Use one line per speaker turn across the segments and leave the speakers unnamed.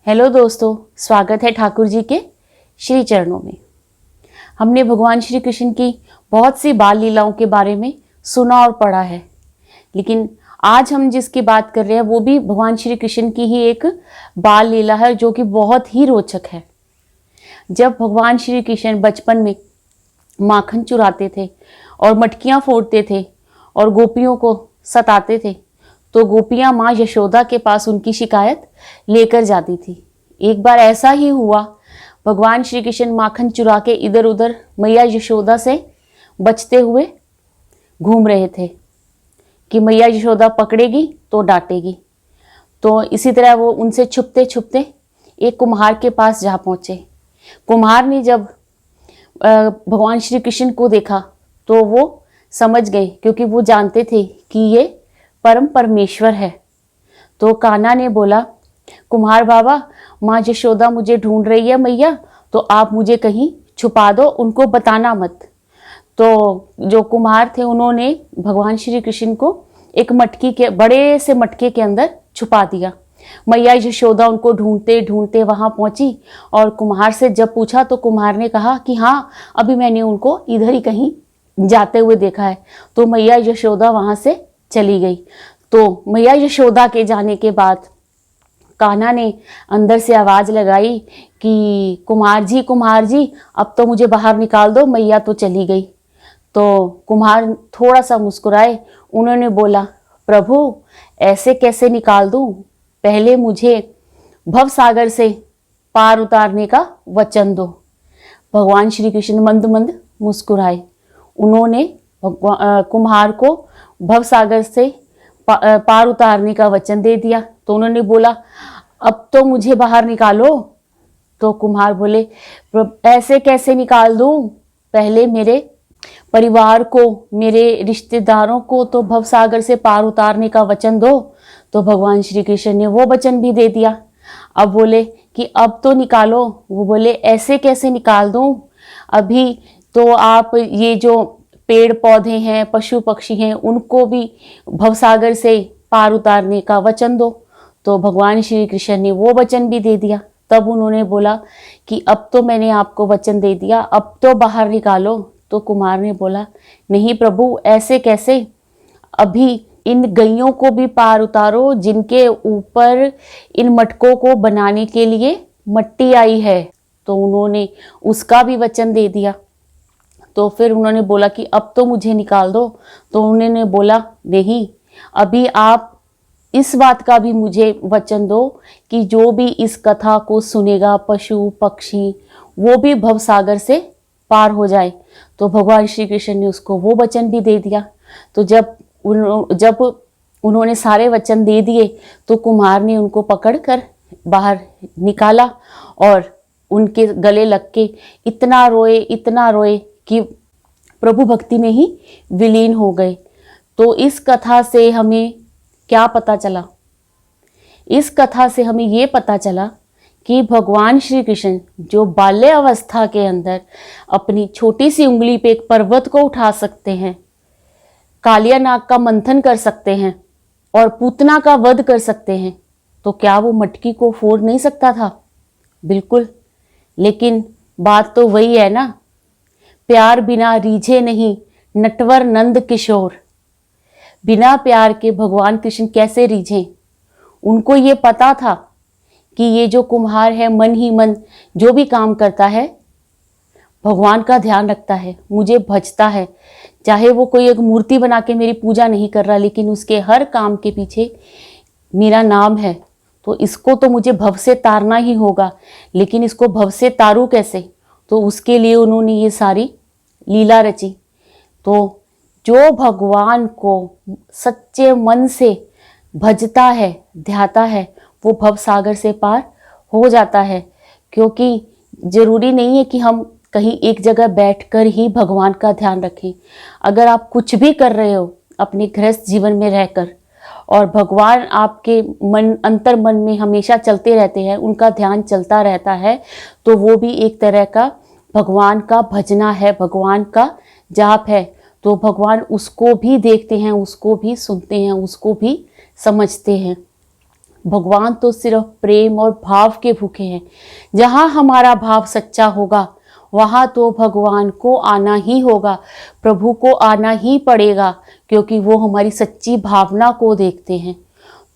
Hello दोस्तों, स्वागत है ठाकुर जी के श्री चरणों में। हमने भगवान श्री कृष्ण की बहुत सी बाल लीलाओं के बारे में सुना और पढ़ा है, लेकिन आज हम जिसकी बात कर रहे हैं वो भी भगवान श्री कृष्ण की ही एक बाल लीला है जो कि बहुत ही रोचक है। जब भगवान श्री कृष्ण बचपन में माखन चुराते थे और मटकियाँ फोड़ते थे और गोपियों को सताते थे, तो गोपियाँ माँ यशोदा के पास उनकी शिकायत लेकर जाती थी। एक बार ऐसा ही हुआ, भगवान श्री कृष्ण माखन चुरा के इधर उधर मैया यशोदा से बचते हुए घूम रहे थे कि मैया यशोदा पकड़ेगी तो डांटेगी। तो इसी तरह वो उनसे छुपते छुपते एक कुम्हार के पास जा पहुँचे। कुम्हार ने जब भगवान श्री कृष्ण को देखा तो वो समझ गए, क्योंकि वो जानते थे कि ये परम परमेश्वर है। तो कान्हा ने बोला, कुम्हार बाबा, माँ यशोदा मुझे ढूंढ रही है मैया, तो आप मुझे कहीं छुपा दो, उनको बताना मत। तो जो कुम्हार थे उन्होंने भगवान श्री कृष्ण को एक मटकी के बड़े से मटके के अंदर छुपा दिया। मैया यशोदा उनको ढूंढते ढूंढते वहां पहुंची और कुम्हार से जब पूछा तो कुम्हार ने कहा कि हाँ, अभी मैंने उनको इधर ही कहीं जाते हुए देखा है। तो मैया यशोदा वहां से चली गई। तो मैया यशोदा के जाने के बाद कान्हा ने अंदर से आवाज लगाई कि कुम्हार जी, अब तो मुझे बाहर निकाल दो, मैया तो चली गई। तो कुम्हार थोड़ा सा मुस्कुराए, उन्होंने बोला, प्रभु ऐसे कैसे निकाल दूं, पहले मुझे भव सागर से पार उतारने का वचन दो। भगवान श्री कृष्ण मंद मंद मुस्कुराए। उन्होंने कुम्हार को भव सागर से पार उतारने का वचन दे दिया। तो उन्होंने बोला, अब तो मुझे बाहर निकालो। तो कुम्हार बोले, ऐसे कैसे निकाल दूं, पहले मेरे परिवार को, मेरे रिश्तेदारों को तो भव सागर से पार उतारने का वचन दो। तो भगवान श्री कृष्ण ने वो वचन भी दे दिया। अब बोले कि अब तो निकालो। वो बोले, ऐसे कैसे निकाल दूं, अभी तो आप ये जो पेड़ पौधे हैं, पशु पक्षी हैं, उनको भी भवसागर से पार उतारने का वचन दो। तो भगवान श्री कृष्ण ने वो वचन भी दे दिया। तब उन्होंने बोला कि अब तो मैंने आपको वचन दे दिया, अब तो बाहर निकालो। तो कुमार ने बोला, नहीं प्रभु, ऐसे कैसे, अभी इन गैयों को भी पार उतारो जिनके ऊपर इन मटकों को बनाने के लिए मट्टी आई है। तो उन्होंने उसका भी वचन दे दिया। तो फिर उन्होंने बोला कि अब तो मुझे निकाल दो। तो उन्होंने बोला, नहीं, अभी आप इस बात का भी मुझे वचन दो कि जो भी इस कथा को सुनेगा, पशु पक्षी, वो भी भवसागर से पार हो जाए। तो भगवान श्री कृष्ण ने उसको वो वचन भी दे दिया। तो जब उन्होंने सारे वचन दे दिए तो कुम्हार ने उनको पकड़कर बाहर निकाला और उनके गले लग के इतना रोए कि प्रभु भक्ति में ही विलीन हो गए। तो इस कथा से हमें क्या पता चला? इस कथा से हमें ये पता चला कि भगवान श्री कृष्ण जो बाल्य अवस्था के अंदर अपनी छोटी सी उंगली पे एक पर्वत को उठा सकते हैं, कालिया नाग का मंथन कर सकते हैं और पूतना का वध कर सकते हैं, तो क्या वो मटकी को फोड़ नहीं सकता था? बिल्कुल। लेकिन बात तो वही है ना, प्यार बिना रीझे नहीं नटवर नंद किशोर। बिना प्यार के भगवान कृष्ण कैसे रीझें? उनको ये पता था कि ये जो कुम्हार है मन ही मन जो भी काम करता है भगवान का ध्यान रखता है, मुझे भजता है। चाहे वो कोई एक मूर्ति बना के मेरी पूजा नहीं कर रहा, लेकिन उसके हर काम के पीछे मेरा नाम है। तो इसको तो मुझे भव से तारना ही होगा, लेकिन इसको भव से तारू कैसे? तो उसके लिए उन्होंने ये सारी लीला रची। तो जो भगवान को सच्चे मन से भजता है, ध्याता है, वो भव सागर से पार हो जाता है। क्योंकि जरूरी नहीं है कि हम कहीं एक जगह बैठकर ही भगवान का ध्यान रखें। अगर आप कुछ भी कर रहे हो अपने गृहस्थ जीवन में रहकर और भगवान आपके मन, अंतर मन में हमेशा चलते रहते हैं, उनका ध्यान चलता रहता है, तो वो भी एक तरह का भगवान का भजना है, भगवान का जाप है। तो भगवान उसको भी देखते हैं, उसको भी सुनते हैं, उसको भी समझते हैं। भगवान तो सिर्फ प्रेम और भाव के भूखे हैं। जहाँ हमारा भाव सच्चा होगा वहाँ तो भगवान को आना ही होगा, प्रभु को आना ही पड़ेगा, क्योंकि वो हमारी सच्ची भावना को देखते हैं।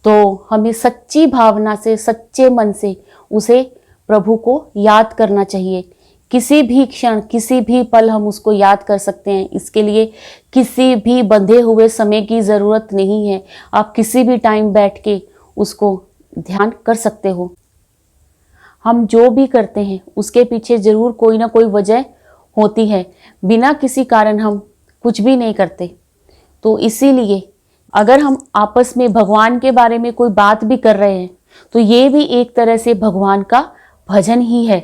तो हमें सच्ची भावना से, सच्चे मन से उसे, प्रभु को याद करना चाहिए। किसी भी क्षण, किसी भी पल हम उसको याद कर सकते हैं। इसके लिए किसी भी बंधे हुए समय की ज़रूरत नहीं है। आप किसी भी टाइम बैठ के उसको ध्यान कर सकते हो। हम जो भी करते हैं उसके पीछे ज़रूर कोई ना कोई वजह होती है। बिना किसी कारण हम कुछ भी नहीं करते। तो इसीलिए अगर हम आपस में भगवान के बारे में कोई बात भी कर रहे हैं तो ये भी एक तरह से भगवान का भजन ही है।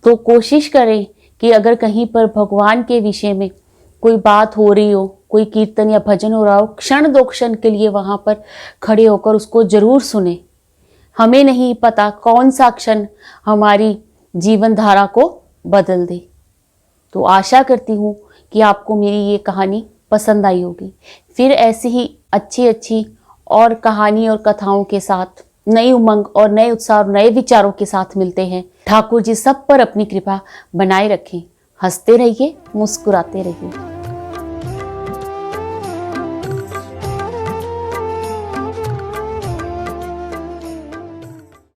तो कोशिश करें कि अगर कहीं पर भगवान के विषय में कोई बात हो रही हो, कोई कीर्तन या भजन हो रहा हो, क्षण दो क्षण के लिए वहाँ पर खड़े होकर उसको ज़रूर सुने। हमें नहीं पता कौन सा क्षण हमारी जीवन धारा को बदल दे। तो आशा करती हूँ कि आपको मेरी ये कहानी पसंद आई होगी। फिर ऐसी ही अच्छी अच्छी और कहानी और कथाओं के साथ, नई उमंग और नए उत्साह और नए विचारों के साथ मिलते हैं। ठाकुर जी सब पर अपनी कृपा बनाए रखें। हंसते रहिए, मुस्कुराते रहिए।